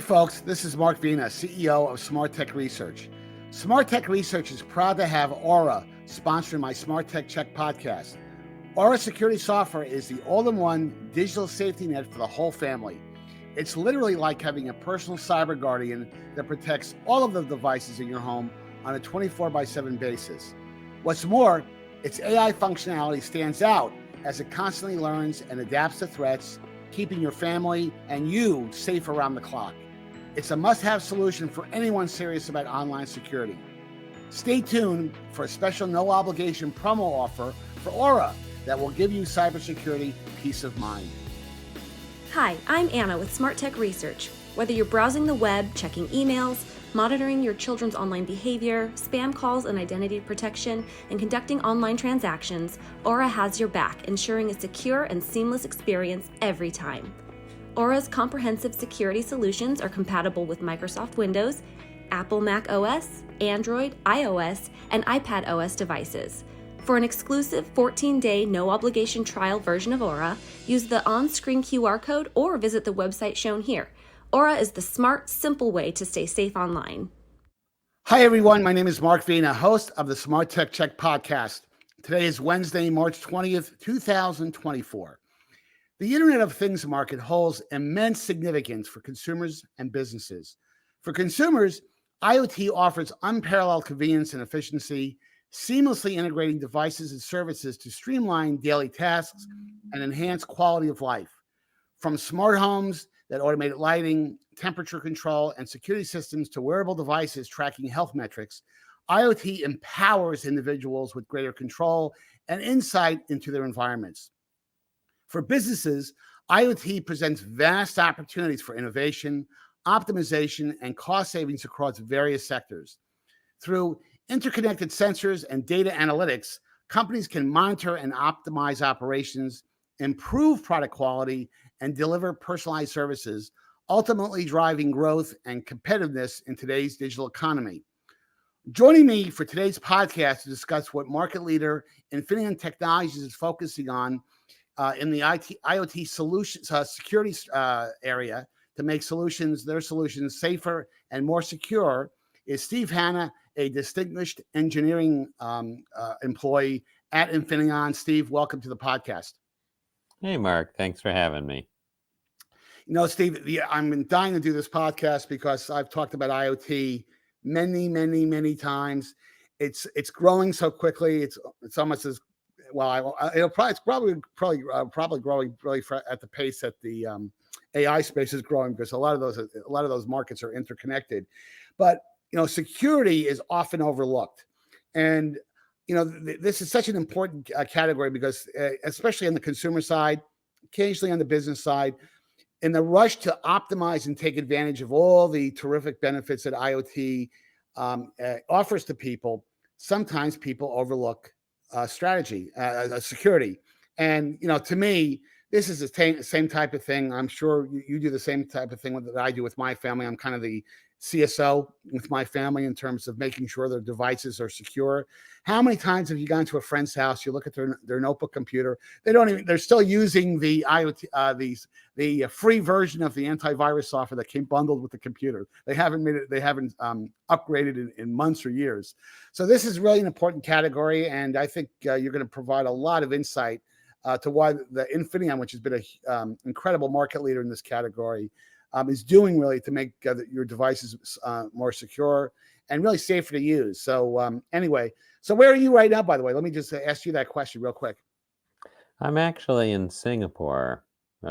folks, this is Mark Vina, CEO of SmartTech Research. SmartTech Research is proud to have Aura sponsoring my SmartTechCheck podcast. Aura security software is the all-in-one digital safety net for the whole family. It's literally like having a personal cyber guardian that protects all of the devices in your home on a 24/7 basis. What's more, its AI functionality stands out as it constantly learns and adapts to threats, keeping your family and you safe around the clock. It's a must-have solution for anyone serious about online security. Stay tuned for a special no-obligation promo offer for Aura that will give you cybersecurity peace of mind. Hi, I'm Anna with SmartTech Research. Whether you're browsing the web, checking emails, monitoring your children's online behavior, spam calls and identity protection, and conducting online transactions, Aura has your back, ensuring a secure and seamless experience every time. Aura's comprehensive security solutions are compatible with Microsoft Windows, Apple Mac OS, Android, iOS, and iPad OS devices. For an exclusive 14-day no-obligation trial version of Aura, use the on-screen QR code or visit the website shown here. Aura is the smart, simple way to stay safe online. Hi, everyone. My name is Mark Vina, host of the SmartTechCheck podcast. Today is Wednesday, March 20th, 2024. The Internet of Things market holds immense significance for consumers and businesses. For consumers, IoT offers unparalleled convenience and efficiency, seamlessly integrating devices and services to streamline daily tasks and enhance quality of life. From smart homes that automate lighting, temperature control, and security systems to wearable devices tracking health metrics, IoT empowers individuals with greater control and insight into their environments. For businesses, IoT presents vast opportunities for innovation, optimization, and cost savings across various sectors. Through interconnected sensors and data analytics, companies can monitor and optimize operations, improve product quality, and deliver personalized services, ultimately driving growth and competitiveness in today's digital economy. Joining me for today's podcast to discuss what market leader Infineon Technologies is focusing on in the IoT solutions security area to make their solutions safer and more secure is Steve Hanna, a distinguished engineering employee at Infineon. Steve, welcome to the podcast. Hey, Mark. Thanks for having me. You know, Steve, I'm dying to do this podcast because I've talked about IoT many times. It's growing so quickly. It's almost as well. It's probably growing really at the pace that the AI space is growing, because a lot of those markets are interconnected. But security is often overlooked, and this is such an important category because, especially on the consumer side, occasionally on the business side, in the rush to optimize and take advantage of all the terrific benefits that IoT offers to people, sometimes people overlook security. And to me, this is the same type of thing. I'm sure you do the same type of thing that I do with my family. I'm kind of the CSO with my family in terms of making sure their devices are secure. How many times have you gone to a friend's house? You look at their notebook computer. They're still using the IoT, the free version of the antivirus software that came bundled with the computer. They haven't upgraded in months or years. So this is really an important category, and I think you're going to provide a lot of insight to why the Infineon, which has been an incredible market leader in this category, is doing really to make your devices more secure and really safer to use. So anyway, so where are you right now, by the way? Let me just ask you that question real quick. I'm actually in Singapore.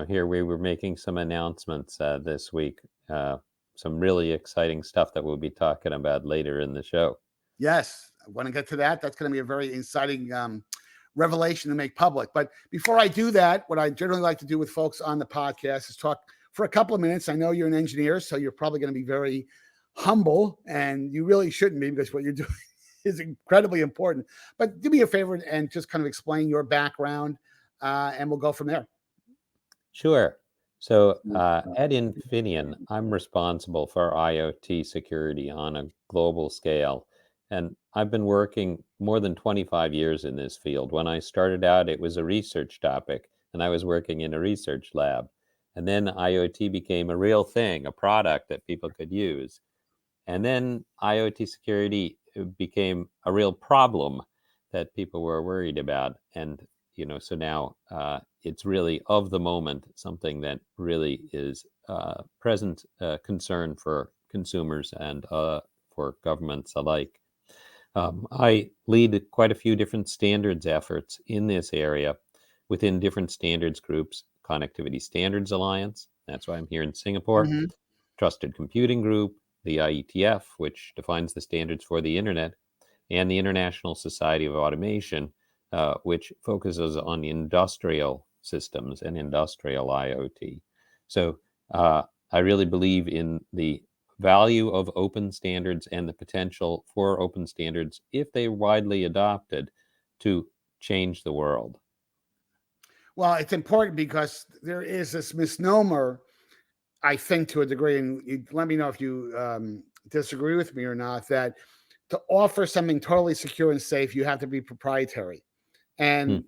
Here we were making some announcements this week, some really exciting stuff that we'll be talking about later in the show. Yes, I want to get to that. That's going to be a very exciting revelation to make public. But before I do that, what I generally like to do with folks on the podcast is talk for a couple of minutes. I know you're an engineer, so you're probably going to be very humble, and you really shouldn't be, because what you're doing is incredibly important. But do me a favor and just kind of explain your background, and we'll go from there. Sure. So at Infineon, I'm responsible for IoT security on a global scale. And I've been working more than 25 years in this field. When I started out, it was a research topic, and I was working in a research lab. And then IoT became a real thing, a product that people could use. And then IoT security became a real problem that people were worried about. And, so now it's really of the moment, something that really is present concern for consumers and for governments alike. I lead quite a few different standards efforts in this area within different standards groups. Connectivity Standards Alliance, that's why I'm here in Singapore. Hmm. Trusted Computing Group, the IETF, which defines the standards for the internet, and the International Society of Automation, which focuses on industrial systems and industrial IoT. So I really believe in the value of open standards and the potential for open standards, if they're widely adopted, to change the world. Well, it's important because there is this misnomer, I think, to a degree, and you let me know if you disagree with me or not, that to offer something totally secure and safe, you have to be proprietary. Hmm. And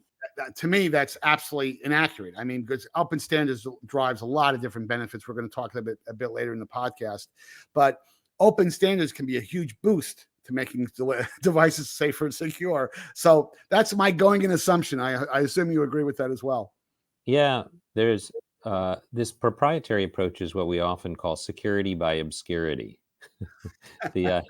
to me, that's absolutely inaccurate. I mean, because open standards drives a lot of different benefits. We're going to talk a bit later in the podcast, but open standards can be a huge boost to making devices safer and secure. So that's my going in assumption. I assume you agree with that as well. Yeah, there's this proprietary approach is what we often call security by obscurity. the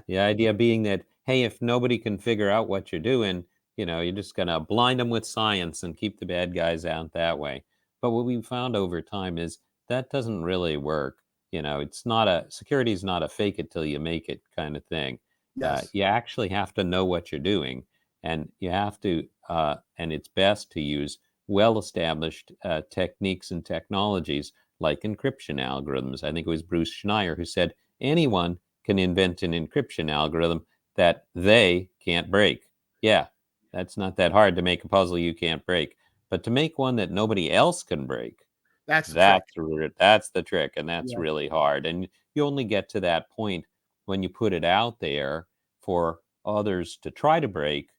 The idea being that, hey, if nobody can figure out what you're doing, you're just going to blind them with science and keep the bad guys out that way. But what we've found over time is that doesn't really work. It's not security is not a fake it till you make it kind of thing. Yes. You actually have to know what you're doing, and you have to, and it's best to use well established techniques and technologies like encryption algorithms. I think it was Bruce Schneier who said anyone can invent an encryption algorithm that they can't break. Yeah, that's not that hard to make a puzzle you can't break. But to make one that nobody else can break, That's the trick. that's the trick, and that's Yeah. really hard. And you only get to that point when you put it out there for others to try to break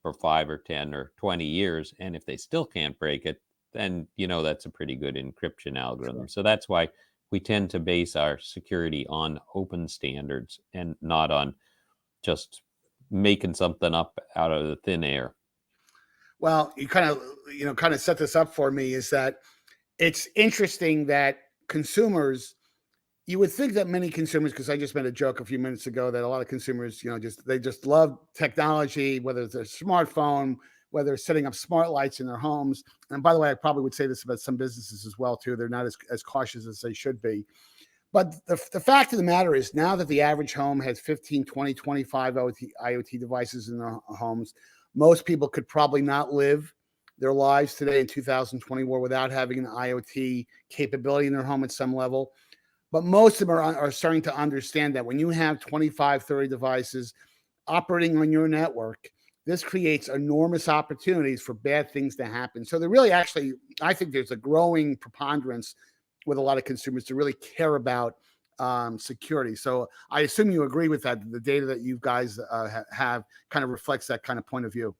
for 5 or 10 or 20 years, and if they still can't break it, then that's a pretty good encryption Sure. algorithm. So that's why we tend to base our security on open standards and not on just making something up out of the thin air. Well, you kind of set this up for me is that it's interesting that consumers, you would think that many consumers, because I just made a joke a few minutes ago that a lot of consumers, they just love technology, whether it's their smartphone, whether it's setting up smart lights in their homes. And by the way, I probably would say this about some businesses as well too. They're not as cautious as they should be. But the fact of the matter is, now that the average home has 15, 20, 25 IoT devices in their homes, most people could probably not live their lives today in 2024 without having an IoT capability in their home at some level. But most of them are starting to understand that when you have 25, 30 devices operating on your network, this creates enormous opportunities for bad things to happen. So there really actually, I think there's a growing preponderance with a lot of consumers to really care about security. So I assume you agree with that. The data that you guys have kind of reflects that kind of point of view.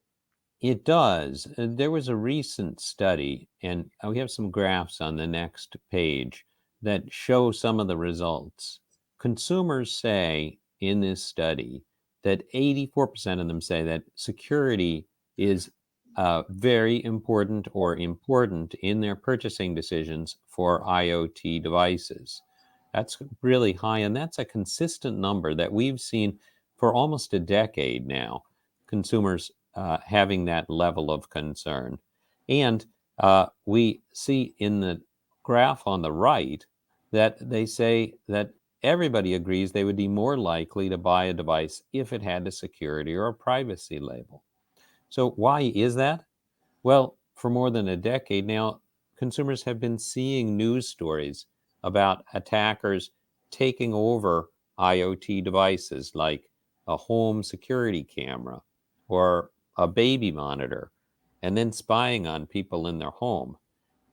It does. There was a recent study, and we have some graphs on the next page that show some of the results. Consumers say in this study that 84% of them say that security is very important or important in their purchasing decisions for IoT devices. That's really high, and that's a consistent number that we've seen for almost a decade now. Consumers having that level of concern. And we see in the graph on the right that they say that everybody agrees they would be more likely to buy a device if it had a security or a privacy label. So, why is that? Well, for more than a decade now, consumers have been seeing news stories about attackers taking over IoT devices like a home security camera or a baby monitor and then spying on people in their home.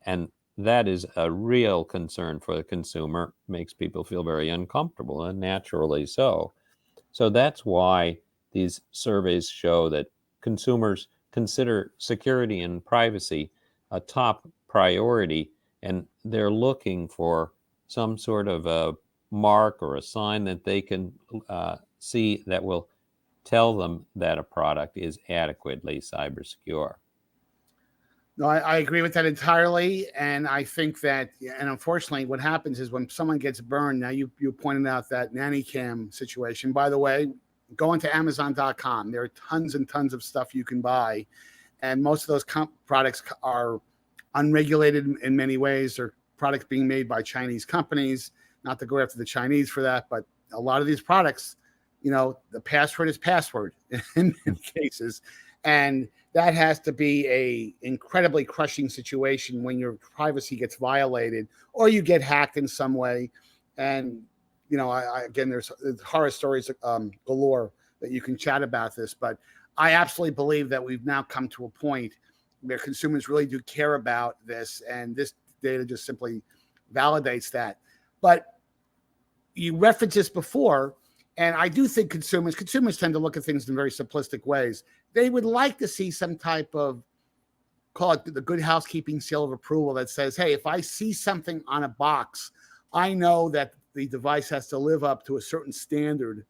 And that is a real concern for the consumer, makes people feel very uncomfortable, and naturally so. So that's why these surveys show that consumers consider security and privacy a top priority. and they're looking for some sort of a mark or a sign that they can see that will tell them that a product is adequately cyber secure. No, I agree with that entirely. And I think that, and unfortunately, what happens is when someone gets burned, now you pointed out that nanny cam situation. By the way, go into Amazon.com. There are tons and tons of stuff you can buy. And most of those products are unregulated in many ways. They're products being made by Chinese companies. Not to go after the Chinese for that, but a lot of these products, the password is password in many cases. And that has to be a incredibly crushing situation when your privacy gets violated or you get hacked in some way. And again, there's horror stories galore that you can chat about this, but I absolutely believe that we've now come to a point where consumers really do care about this, and this data just simply validates that. But you referenced this before, and I do think consumers tend to look at things in very simplistic ways. They would like to see some type of, call it the good housekeeping seal of approval that says, hey, if I see something on a box, I know that the device has to live up to a certain standard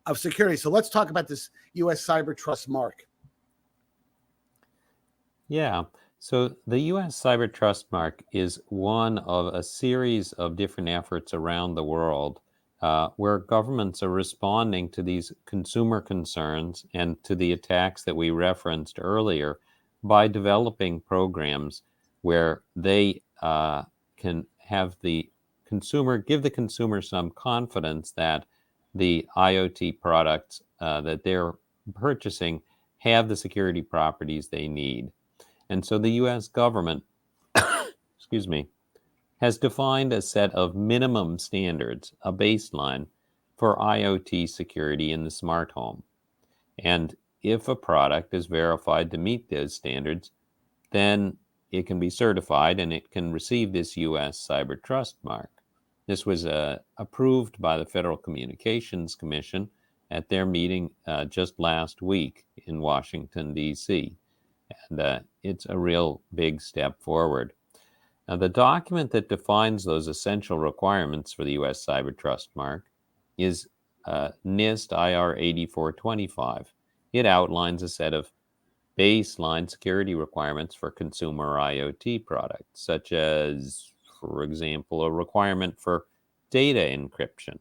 of security. So let's talk about this U.S. Cyber Trust mark. Yeah. So the U.S. Cyber Trust mark is one of a series of different efforts around the world where governments are responding to these consumer concerns and to the attacks that we referenced earlier by developing programs where they can have the consumer, give the consumer some confidence that the IoT products that they're purchasing have the security properties they need. And so the U.S. government, excuse me, has defined a set of minimum standards, a baseline for IoT security in the smart home. And if a product is verified to meet those standards, then it can be certified and it can receive this U.S. Cyber Trust mark. This was approved by the Federal Communications Commission at their meeting just last week in Washington, D.C. And it's a real big step forward. Now, the document that defines those essential requirements for the U.S. Cyber Trust mark is NIST IR 8425. It outlines a set of baseline security requirements for consumer IoT products, such as, for example, a requirement for data encryption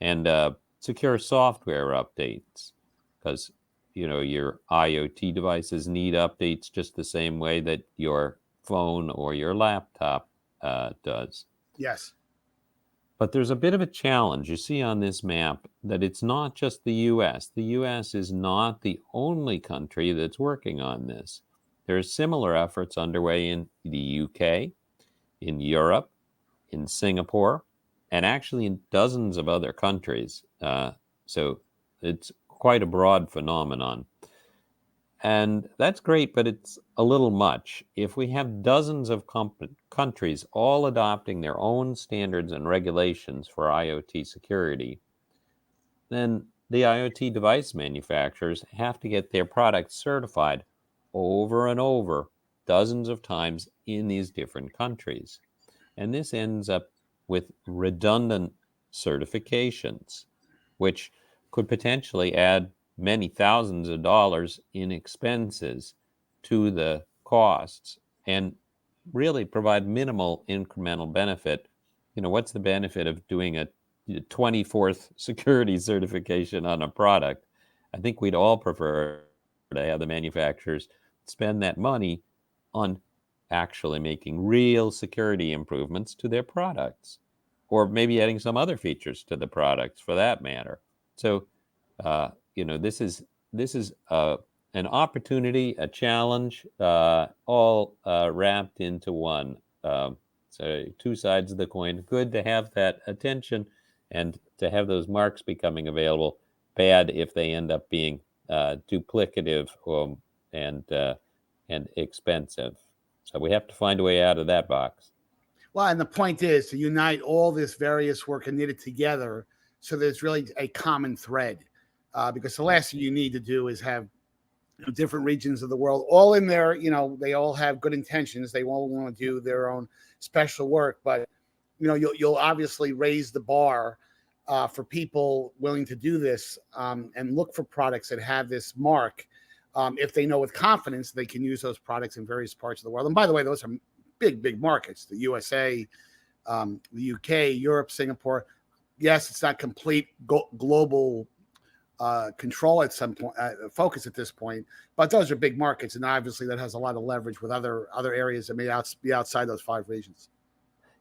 and secure software updates, because your IoT devices need updates just the same way that your phone or your laptop does. Yes. But there's a bit of a challenge. You see on this map that it's not just the U.S. The U.S. is not the only country that's working on this. There's similar efforts underway in the U.K., in Europe, in Singapore, and actually in dozens of other countries. So it's quite a broad phenomenon. And that's great, but it's a little much. If we have dozens of countries all adopting their own standards and regulations for IoT security, then the IoT device manufacturers have to get their products certified over and over, dozens of times in these different countries. And this ends up with redundant certifications, which could potentially add many thousands of dollars in expenses to the costs and really provide minimal incremental benefit. What's the benefit of doing a 24th security certification on a product? I think we'd all prefer to have the manufacturers spend that money on actually making real security improvements to their products, or maybe adding some other features to the products for that matter. So, this is an opportunity, a challenge, all wrapped into one. So two sides of the coin. Good to have that attention and to have those marks becoming available. Bad if they end up being duplicative and expensive. So we have to find a way out of that box. Well, and the point is to unite all this various work and knit it together so there's really a common thread. Because the last thing you need to do is have different regions of the world, all in there. They all have good intentions. They all want to do their own special work, but you'll obviously raise the bar for people willing to do this, and look for products that have this mark. If they know with confidence they can use those products in various parts of the world. And by the way, those are big markets: the USA, the UK, Europe, Singapore. Yes, it's not complete global control at some point, focus at this point, but those are big markets, and obviously that has a lot of leverage with other areas that may be outside those 5 regions.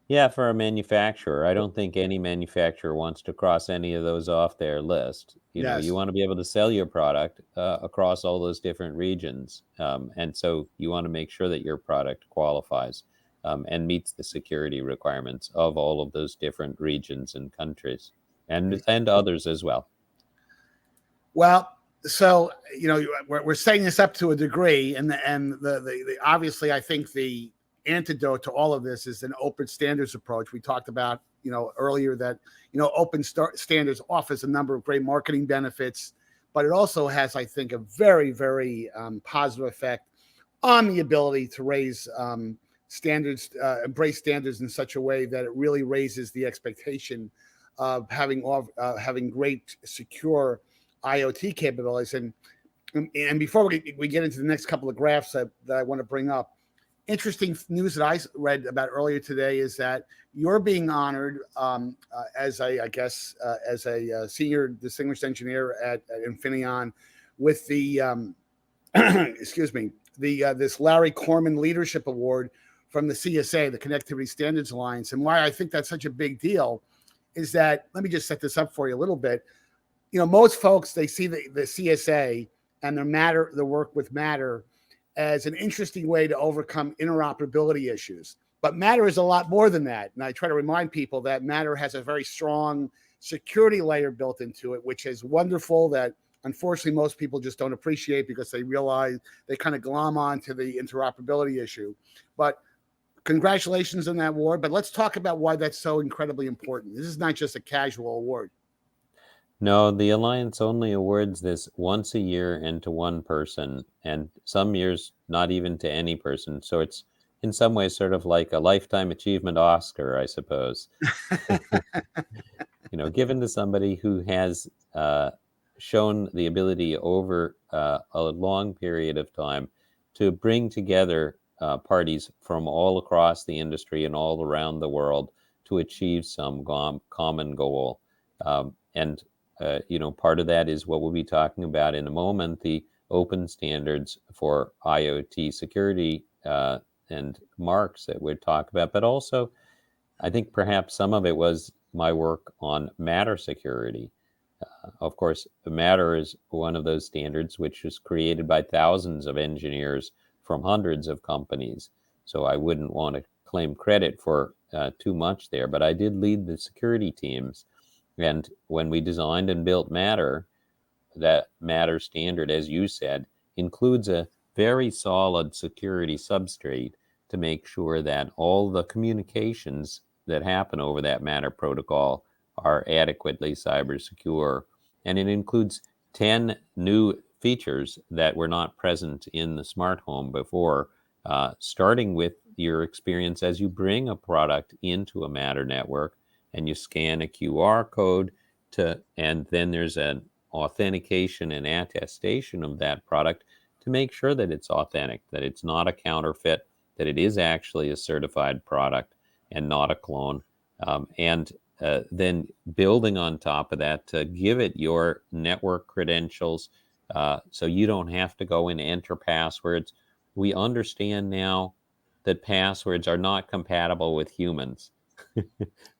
Yeah, for a manufacturer, I don't think any manufacturer wants to cross any of those off their list. You Yes. want to be able to sell your product across all those different regions. And so you want to make sure that your product qualifies and meets the security requirements of all of those different regions and countries and others as well. Well, so we're setting this up to a degree, and the obviously, I think the antidote to all of this is an open standards approach. We talked about earlier that open standards offers a number of great marketing benefits, but it also has, I think, a very, very positive effect on the ability to raise standards, embrace standards in such a way that it really raises the expectation of having great secure IoT capabilities. And before we get into the next couple of graphs that I want to bring up, interesting news that I read about earlier today is that you're being honored as a senior distinguished engineer at Infineon with the excuse me, this Larry Corman Leadership Award from the CSA, the Connectivity Standards Alliance. And why I think that's such a big deal is that, let me just set this up for you a little bit. Most folks, they see the CSA and the work with Matter as an interesting way to overcome interoperability issues. But Matter is a lot more than that. And I try to remind people that Matter has a very strong security layer built into it, which is wonderful, that unfortunately most people just don't appreciate because they realize they kind of glom onto the interoperability issue. But congratulations on that award. But let's talk about why that's so incredibly important. This is not just a casual award. No, the Alliance only awards this once a year and to one person, and some years not even to any person. So it's in some ways sort of like a lifetime achievement Oscar, I suppose. Given to somebody who has shown the ability over a long period of time to bring together parties from all across the industry and all around the world to achieve some common goal. And part of that is what we'll be talking about in a moment, the open standards for IoT security and marks that we'll talk about. But also, I think perhaps some of it was my work on Matter security. Of course, Matter is one of those standards which was created by thousands of engineers from hundreds of companies. So I wouldn't want to claim credit for too much there, but I did lead the security teams. And when we designed and built Matter, that Matter standard, as you said, includes a very solid security substrate to make sure that all the communications that happen over that Matter protocol are adequately cyber secure. And it includes 10 new features that were not present in the smart home before, starting with your experience as you bring a product into a Matter network and you scan a QR code and then there's an authentication and attestation of that product to make sure that it's authentic, that it's not a counterfeit, that it is actually a certified product and not a clone. And then building on top of that to give it your network credentials so you don't have to go and enter passwords. We understand now that passwords are not compatible with humans.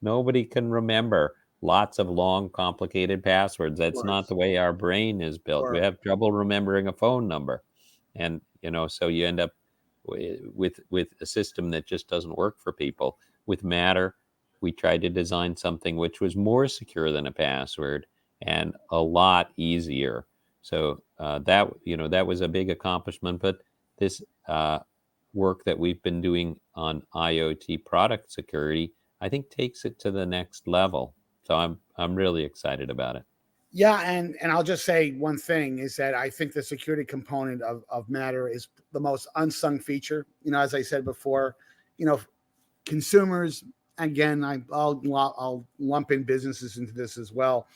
Nobody can remember lots of long, complicated passwords. That's not the way our brain is built. We have trouble remembering a phone number. And, so you end up with a system that just doesn't work for people. With Matter, we tried to design something which was more secure than a password and a lot easier. So that was a big accomplishment. But this work that we've been doing on IoT product security, I think takes it to the next level. So I'm really excited about it. Yeah, and I'll just say one thing is that I think the security component of Matter is the most unsung feature. As I said before, you know, consumers, again, I'll lump in businesses into this as well.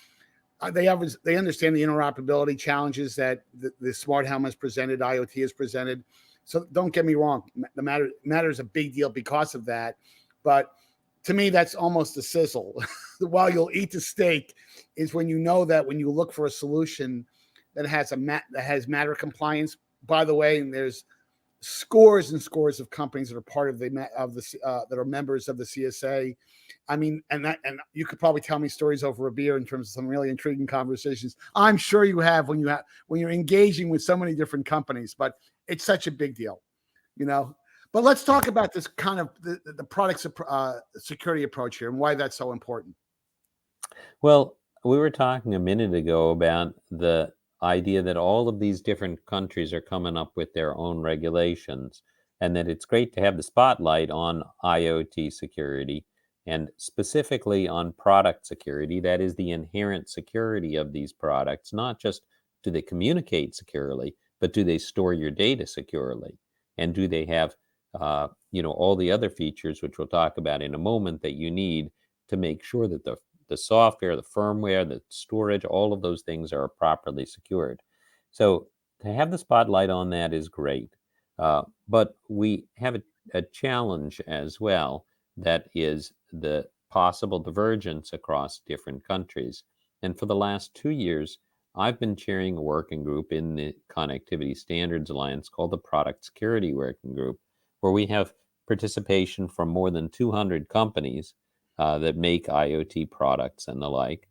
They understand the interoperability challenges that the smart helmet has presented, IoT has presented. So don't get me wrong, the matter is a big deal because of that. But to me, that's almost a sizzle. While you'll eat the steak, is when you know that when you look for a solution that has matter compliance. By the way, and there's scores and scores of companies that are part of that are members of the CSA. I mean, and you could probably tell me stories over a beer in terms of some really intriguing conversations. I'm sure you have when you're engaging with so many different companies, but it's such a big deal, you know. But let's talk about this kind of the product security approach here and why that's so important. Well, we were talking a minute ago about the idea that all of these different countries are coming up with their own regulations, and that it's great to have the spotlight on IoT security and specifically on product security. That is the inherent security of these products. Not just do they communicate securely, but do they store your data securely? And do they have, all the other features, which we'll talk about in a moment, that you need to make sure that the software, the firmware, the storage, all of those things are properly secured. So to have the spotlight on that is great. But we have a challenge as well, that is the possible divergence across different countries. And for the last 2 years, I've been chairing a working group in the Connectivity Standards Alliance called the Product Security Working Group, where we have participation from more than 200 companies that make IoT products and the like,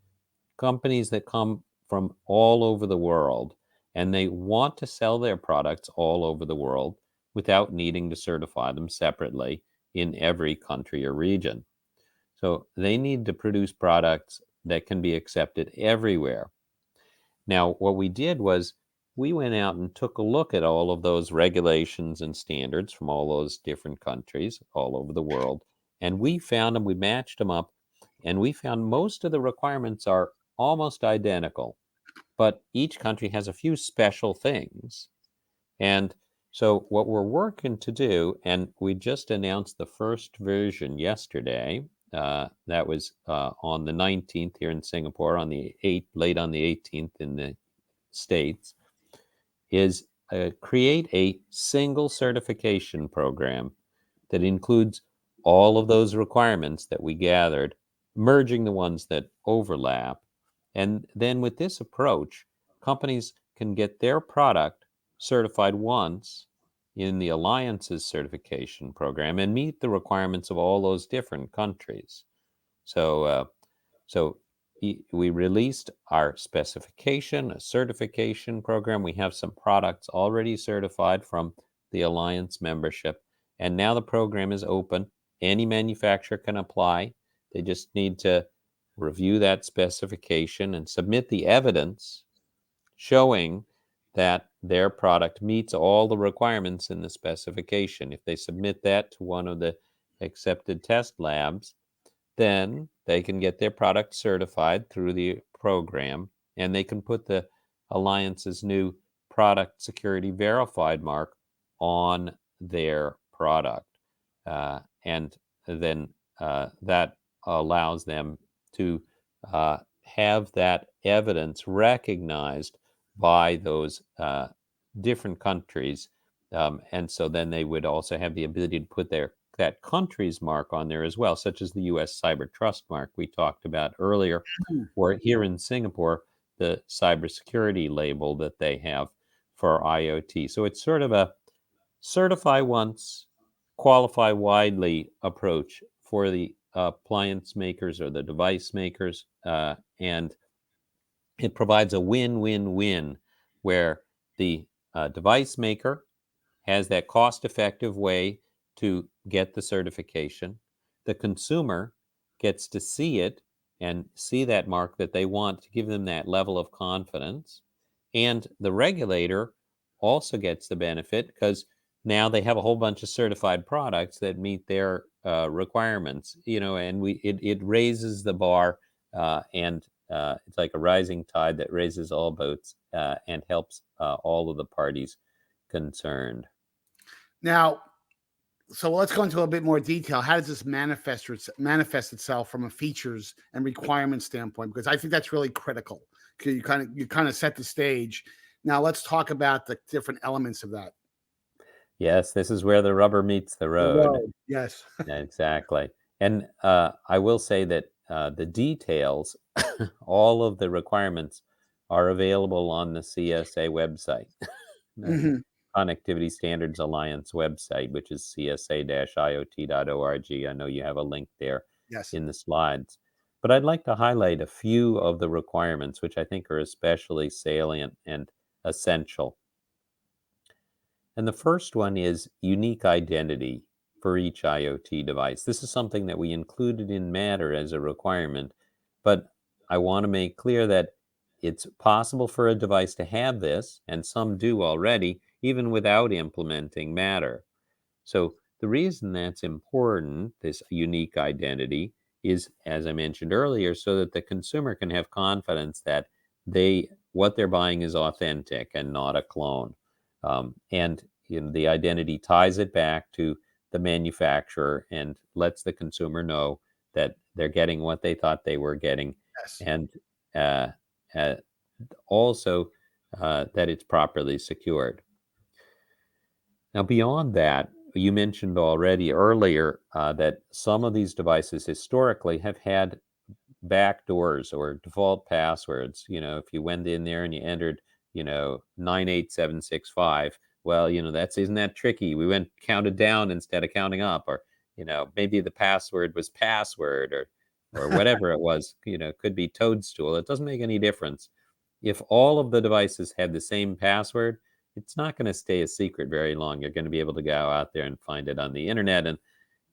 companies that come from all over the world, and they want to sell their products all over the world without needing to certify them separately in every country or region. So they need to produce products that can be accepted everywhere. Now, what we did was we went out and took a look at all of those regulations and standards from all those different countries all over the world, and we found them, we matched them up, and we found most of the requirements are almost identical, but each country has a few special things. And so, what we're working to do, and we just announced the first version yesterday. That was on the 19th here in Singapore, on the 8th, late on the 18th in the States, is create a single certification program that includes all of those requirements that we gathered, merging the ones that overlap. And then with this approach, companies can get their product certified once in the Alliance's certification program and meet the requirements of all those different countries. So, so we released our specification, a certification program. We have some products already certified from the Alliance membership, and now the program is open. Any manufacturer can apply. They just need to review that specification and submit the evidence showing that their product meets all the requirements in the specification. If they submit that to one of the accepted test labs, then they can get their product certified through the program, and they can put the Alliance's new product security verified mark on their product. And then that allows them to have that evidence recognized by those different countries. And so then they would also have the ability to put that country's mark on there as well, such as the U.S. Cyber Trust mark we talked about earlier, or here in Singapore, the cybersecurity label that they have for IoT. So it's sort of a certify once, qualify widely approach for the appliance makers or the device makers, and it provides a win-win-win where the device maker has that cost-effective way to get the certification. The consumer gets to see it and see that mark that they want to give them that level of confidence. And the regulator also gets the benefit because now they have a whole bunch of certified products that meet their requirements, and it raises the bar, and it's like a rising tide that raises all boats and helps all of the parties concerned. Now, so let's go into a bit more detail. How does this manifest itself from a features and requirement standpoint? Because I think that's really critical. You kind of set the stage. Now let's talk about the different elements of that. Yes, this is where the rubber meets the The road. road, yes. Exactly. And I will say that the details, all of the requirements are available on the CSA website, the Mhm. Connectivity Standards Alliance website, which is csa-iot.org. I know you have a link there Yes. in the slides. But I'd like to highlight a few of the requirements, which I think are especially salient and essential. And the first one is unique identity for each IoT device. This is something that we included in Matter as a requirement, but I want to make clear that it's possible for a device to have this, and some do already, even without implementing Matter. So the reason that's important, this unique identity, is, as I mentioned earlier, so that the consumer can have confidence that what they're buying is authentic and not a clone. And the identity ties it back to the manufacturer and lets the consumer know that they're getting what they thought they were getting, Yes. and uh, uh, also that it's properly secured. Now, beyond that, you mentioned already earlier that some of these devices historically have had backdoors or default passwords. If you went in there and you entered, 98765, well, that's isn't that tricky? We went counted down instead of counting up, or maybe the password was password, or whatever it was. Could be toadstool. It doesn't make any difference. If all of the devices had the same password, it's not going to stay a secret very long. You're going to be able to go out there and find it on the internet, and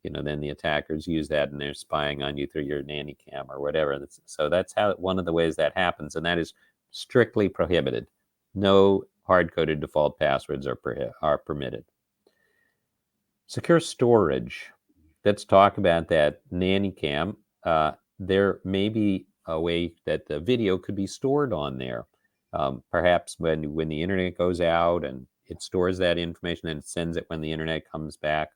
then the attackers use that and they're spying on you through your nanny cam or whatever. So that's how one of the ways that happens, and that is strictly prohibited. No hard-coded default passwords are permitted. Secure storage. Let's talk about that nanny cam. There may be a way that the video could be stored on there. Perhaps when the internet goes out and it stores that information and it sends it when the internet comes back.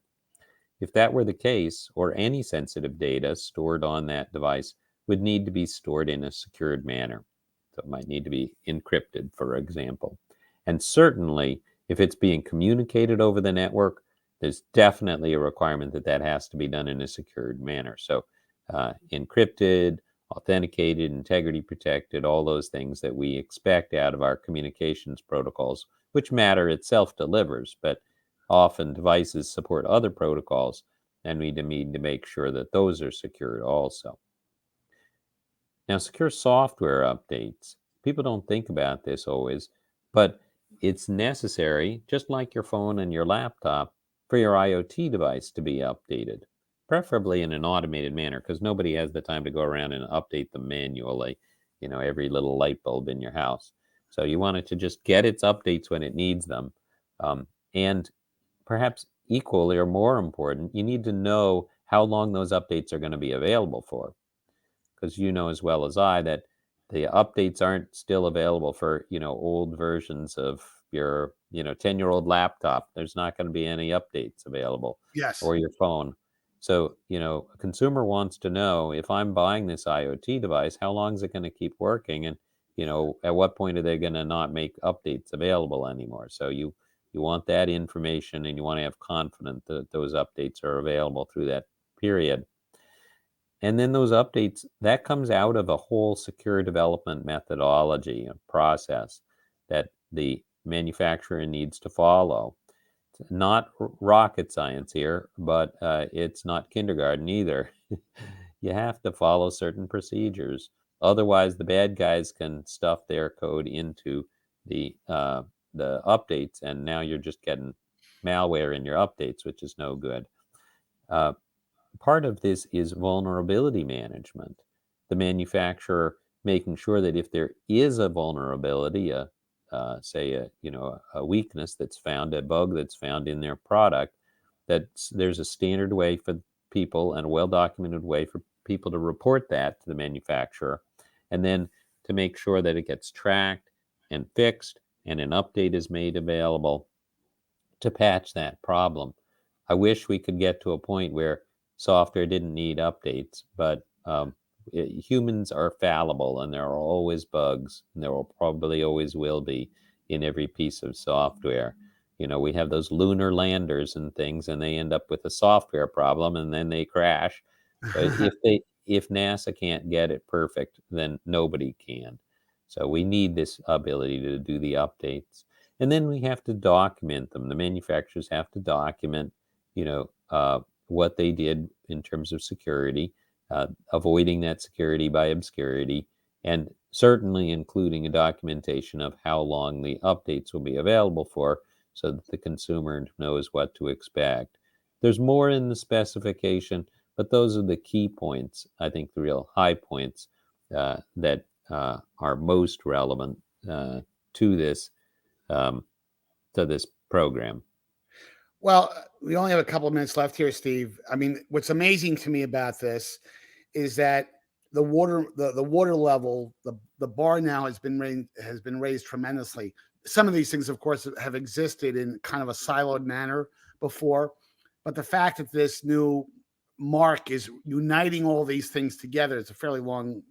If that were the case, or any sensitive data stored on that device would need to be stored in a secured manner. So it might need to be encrypted, for example. And certainly, if it's being communicated over the network, there's definitely a requirement that has to be done in a secured manner. So encrypted, authenticated, integrity protected, all those things that we expect out of our communications protocols, which Matter itself delivers. But often devices support other protocols, and we need to make sure that those are secured also. Now, secure software updates. People don't think about this always, but it's necessary, just like your phone and your laptop, for your IoT device to be updated, preferably in an automated manner, because nobody has the time to go around and update them manually, every little light bulb in your house. So you want it to just get its updates when it needs them. And perhaps equally or more important, you need to know how long those updates are going to be available for, because you know as well as I that the updates aren't still available for old versions of your 10-year-old laptop. There's not going to be any updates available, Yes. or your phone. So a consumer wants to know, if I'm buying this IoT device, how long is it going to keep working, and at what point are they going to not make updates available anymore? So you want that information, and you want to have confidence that those updates are available through that period. And then those updates, that comes out of a whole secure development methodology and process that the manufacturer needs to follow. It's not rocket science here, but it's not kindergarten either. You have to follow certain procedures. Otherwise, the bad guys can stuff their code into the updates, and now you're just getting malware in your updates, which is no good. Uh, Part of this is vulnerability management. The manufacturer making sure that if there is a vulnerability, say a weakness that's found, a bug that's found in their product, that there's a standard way for people and a well-documented way for people to report that to the manufacturer, and then to make sure that it gets tracked and fixed and an update is made available to patch that problem. I wish we could get to a point where software didn't need updates, but humans are fallible and there are always bugs, and there will probably always will be in every piece of software. We have those lunar landers and things, and they end up with a software problem and then they crash. So if NASA can't get it perfect, then nobody can. So we need this ability to do the updates. And then we have to document them. The manufacturers have to document, what they did in terms of security, avoiding that security by obscurity, and certainly including a documentation of how long the updates will be available for so that the consumer knows what to expect. There's more in the specification, but those are the key points, I think the real high points that are most relevant to this to this program. Well, we only have a couple of minutes left here, Steve. I mean, what's amazing to me about this is that the water level, the bar now has been raised tremendously. Some of these things, of course, have existed in kind of a siloed manner before, but the fact that this new mark is uniting all these things together, it's a fairly long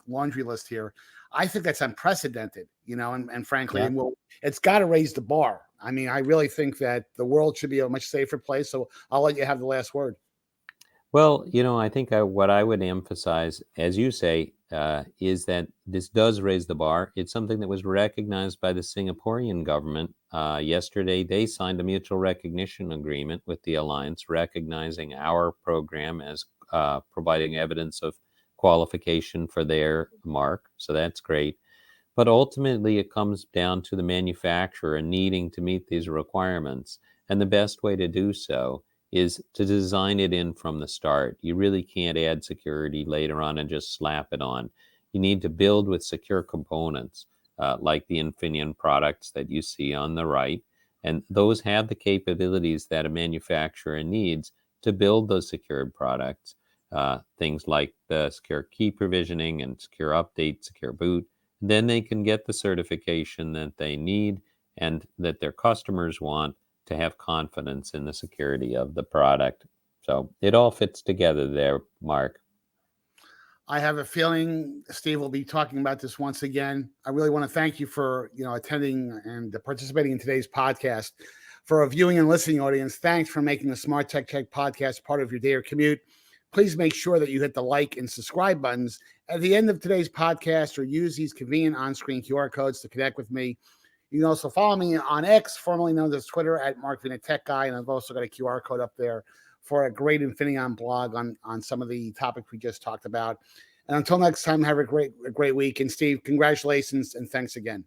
laundry list here. I think that's unprecedented, and frankly, Yeah. it's got to raise the bar. I mean, I really think that the world should be a much safer place. So I'll let you have the last word. Well, I think what I would emphasize, as you say, is that this does raise the bar. It's something that was recognized by the Singaporean government. Yesterday, they signed a mutual recognition agreement with the alliance, recognizing our program as providing evidence of qualification for their mark. So that's great. But ultimately, it comes down to the manufacturer needing to meet these requirements. And the best way to do so is to design it in from the start. You really can't add security later on and just slap it on. You need to build with secure components, like the Infineon products that you see on the right. And those have the capabilities that a manufacturer needs to build those secured products. Things like the secure key provisioning and secure update, secure boot. Then they can get the certification that they need and that their customers want to have confidence in the security of the product. So it all fits together there, Mark. I have a feeling Steve will be talking about this once again. I really want to thank you for attending and participating in today's podcast. For a viewing and listening audience, thanks for making the Smart Tech Check podcast part of your day or commute. Please make sure that you hit the like and subscribe buttons at the end of today's podcast, or use these convenient on-screen QR codes to connect with me. You can also follow me on X, formerly known as Twitter, at Mark Vina Tech Guy, and I've also got a QR code up there for a great Infineon blog on some of the topics we just talked about. And until next time, have a great week. And Steve, congratulations and thanks again.